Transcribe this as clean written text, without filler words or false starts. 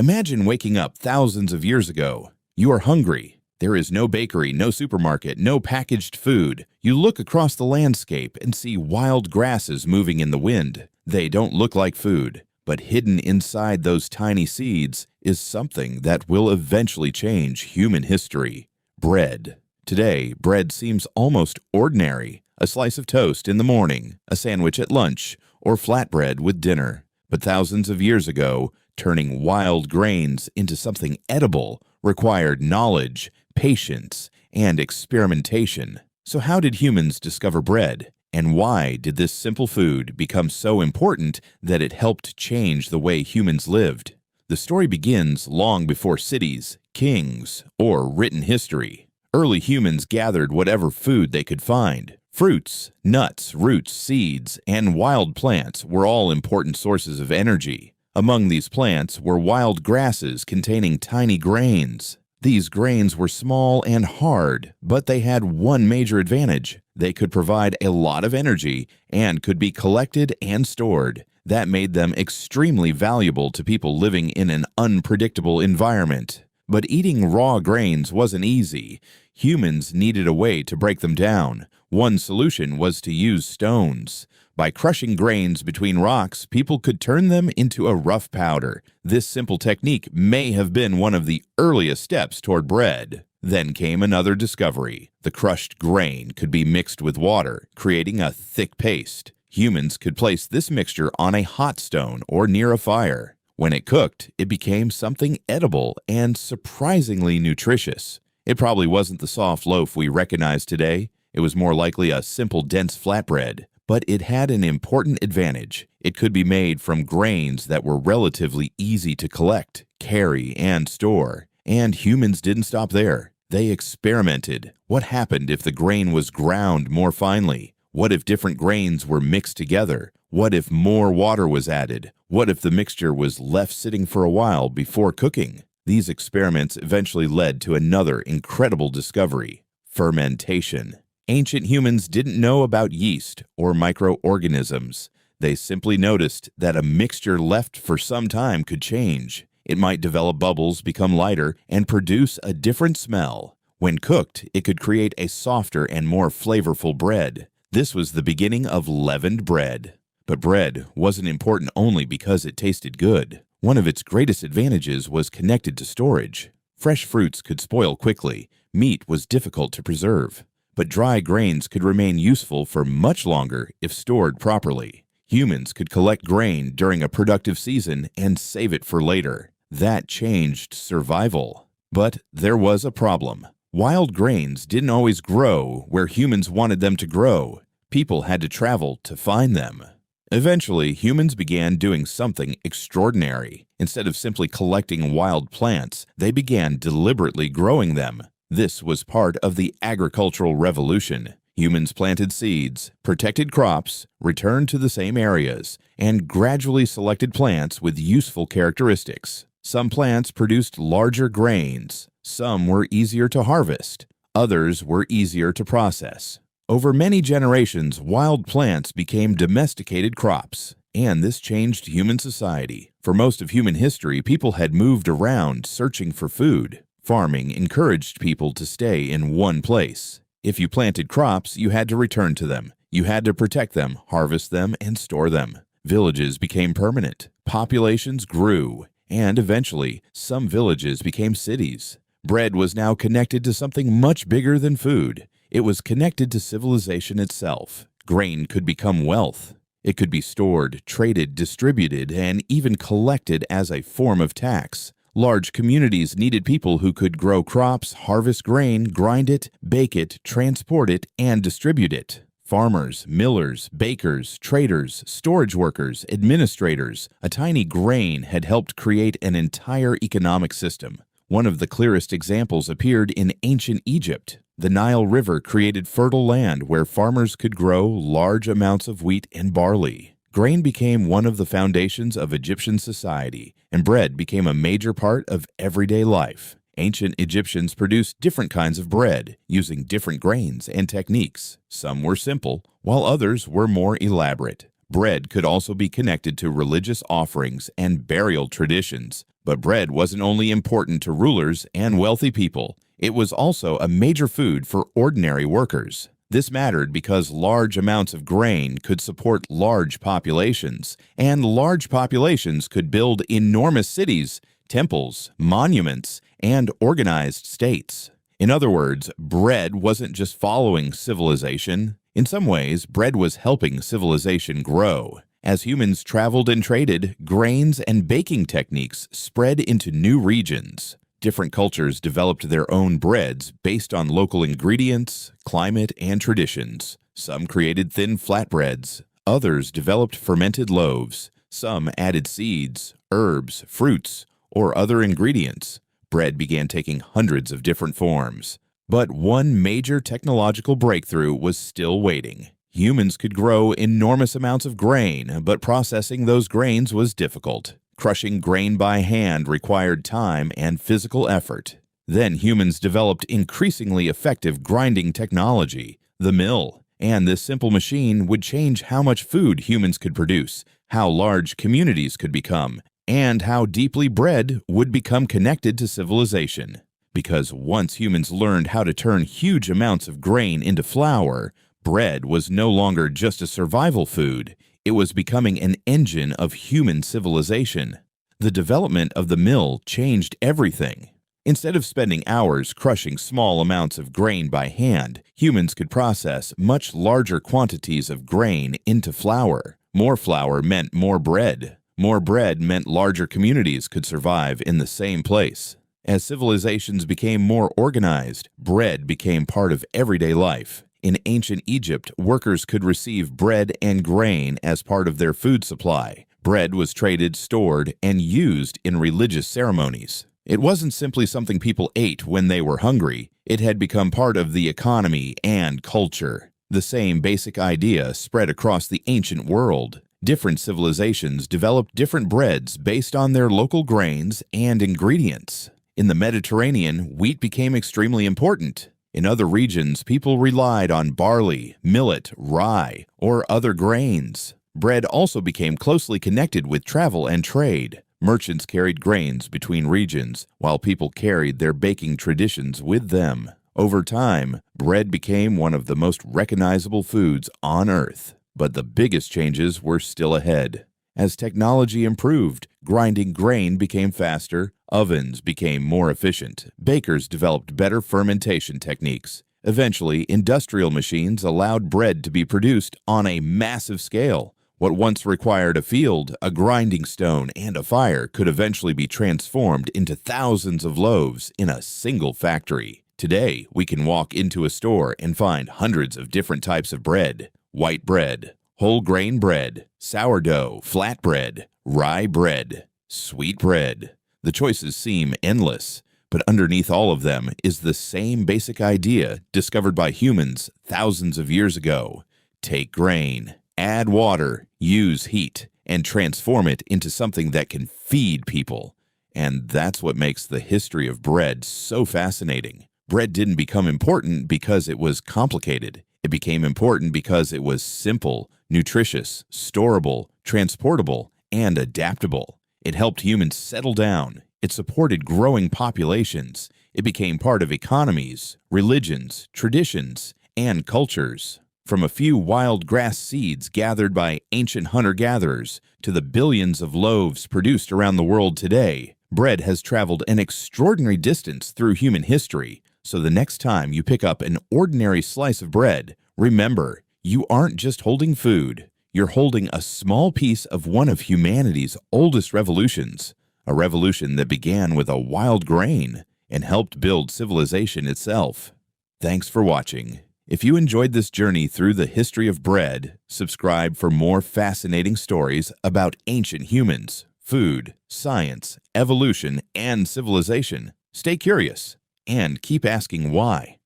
Imagine waking up thousands of years ago. You are hungry. There is no bakery, no supermarket, no packaged food. You look across the landscape and see wild grasses moving in the wind. They don't look like food, but hidden inside those tiny seeds is something that will eventually change human history: bread. Today, bread seems almost ordinary: a slice of toast in the morning, a sandwich at lunch, or flatbread with dinner. But thousands of years ago, turning wild grains into something edible required knowledge, patience, and experimentation. So how did humans discover bread? And why did this simple food become so important that it helped change the way humans lived? The story begins long before cities, kings, or written history. Early humans gathered whatever food they could find. Fruits, nuts, roots, seeds, and wild plants were all important sources of energy. Among these plants were wild grasses containing tiny grains. These grains were small and hard, but they had one major advantage: they could provide a lot of energy and could be collected and stored. That made them extremely valuable to people living in an unpredictable environment. But eating raw grains wasn't easy. Humans needed a way to break them down. One solution was to use stones. By crushing grains between rocks, people could turn them into a rough powder. This simple technique may have been one of the earliest steps toward bread. Then came another discovery. The crushed grain could be mixed with water, creating a thick paste. Humans could place this mixture on a hot stone or near a fire. When it cooked, it became something edible and surprisingly nutritious. It probably wasn't the soft loaf we recognize today. It was more likely a simple, dense flatbread. But it had an important advantage. It could be made from grains that were relatively easy to collect, carry, and store. And humans didn't stop there. They experimented. What happened if the grain was ground more finely? What if different grains were mixed together? What if more water was added? What if the mixture was left sitting for a while before cooking? These experiments eventually led to another incredible discovery: fermentation. Ancient humans didn't know about yeast or microorganisms. They simply noticed that a mixture left for some time could change. It might develop bubbles, become lighter, and produce a different smell. When cooked, it could create a softer and more flavorful bread. This was the beginning of leavened bread. But bread wasn't important only because it tasted good. One of its greatest advantages was connected to storage. Fresh fruits could spoil quickly. Meat was difficult to preserve. But dry grains could remain useful for much longer if stored properly. Humans could collect grain during a productive season and save it for later. That changed survival. But there was a problem. Wild grains didn't always grow where humans wanted them to grow. People had to travel to find them. Eventually, humans began doing something extraordinary. Instead of simply collecting wild plants, they began deliberately growing them. This was part of the agricultural revolution. Humans planted seeds, protected crops, returned to the same areas, and gradually selected plants with useful characteristics. Some plants produced larger grains. Some were easier to harvest. Others were easier to process. Over many generations, wild plants became domesticated crops, and this changed human society. For most of human history, people had moved around searching for food. Farming encouraged people to stay in one place. If you planted crops, you had to return to them. You had to protect them, harvest them, and store them. Villages became permanent. Populations grew. And eventually, some villages became cities. Bread was now connected to something much bigger than food. It was connected to civilization itself. Grain could become wealth. It could be stored, traded, distributed, and even collected as a form of tax. Large communities needed people who could grow crops, harvest grain, grind it, bake it, transport it, and distribute it. Farmers, millers, bakers, traders, storage workers, administrators. A tiny grain had helped create an entire economic system. One of the clearest examples appeared in ancient Egypt. The Nile River created fertile land where farmers could grow large amounts of wheat and barley. Grain became one of the foundations of Egyptian society, and bread became a major part of everyday life. Ancient Egyptians produced different kinds of bread, using different grains and techniques. Some were simple, while others were more elaborate. Bread could also be connected to religious offerings and burial traditions. But bread wasn't only important to rulers and wealthy people, it was also a major food for ordinary workers. This mattered because large amounts of grain could support large populations, and large populations could build enormous cities, temples, monuments, and organized states. In other words, bread wasn't just following civilization. In some ways, bread was helping civilization grow. As humans traveled and traded, grains and baking techniques spread into new regions. Different cultures developed their own breads based on local ingredients, climate, and traditions. Some created thin flatbreads. Others developed fermented loaves. Some added seeds, herbs, fruits, or other ingredients. Bread began taking hundreds of different forms. But one major technological breakthrough was still waiting. Humans could grow enormous amounts of grain, but processing those grains was difficult. Crushing grain by hand required time and physical effort. Then humans developed increasingly effective grinding technology, the mill, and this simple machine would change how much food humans could produce, how large communities could become, and how deeply bread would become connected to civilization. Because once humans learned how to turn huge amounts of grain into flour, bread was no longer just a survival food. It was becoming an engine of human civilization. The development of the mill changed everything. Instead of spending hours crushing small amounts of grain by hand, humans could process much larger quantities of grain into flour. More flour meant more bread. More bread meant larger communities could survive in the same place. As civilizations became more organized, bread became part of everyday life. In ancient Egypt, workers could receive bread and grain as part of their food supply. Bread was traded, stored, and used in religious ceremonies. It wasn't simply something people ate when they were hungry. It had become part of the economy and culture. The same basic idea spread across the ancient world. Different civilizations developed different breads based on their local grains and ingredients. In the Mediterranean, wheat became extremely important. In other regions, people relied on barley, millet, rye, or other grains. Bread also became closely connected with travel and trade. Merchants carried grains between regions, while people carried their baking traditions with them. Over time, bread became one of the most recognizable foods on Earth. But the biggest changes were still ahead. As technology improved, grinding grain became faster, ovens became more efficient, bakers developed better fermentation techniques. Eventually, industrial machines allowed bread to be produced on a massive scale. What once required a field, a grinding stone, and a fire could eventually be transformed into thousands of loaves in a single factory. Today, we can walk into a store and find hundreds of different types of bread. White bread, whole grain bread, sourdough, flatbread, rye bread, sweet bread. The choices seem endless, but underneath all of them is the same basic idea discovered by humans thousands of years ago. Take grain, add water, use heat, and transform it into something that can feed people. And that's what makes the history of bread so fascinating. Bread didn't become important because it was complicated. It became important because it was simple, nutritious, storable, transportable, and adaptable. It helped humans settle down. It supported growing populations. It became part of economies, religions, traditions, and cultures. From a few wild grass seeds gathered by ancient hunter-gatherers to the billions of loaves produced around the world today, bread has traveled an extraordinary distance through human history. So the next time you pick up an ordinary slice of bread, remember, you aren't just holding food. You're holding a small piece of one of humanity's oldest revolutions, a revolution that began with a wild grain and helped build civilization itself. Thanks for watching. If you enjoyed this journey through the history of bread, subscribe for more fascinating stories about ancient humans, food, science, evolution, and civilization. Stay curious and keep asking why.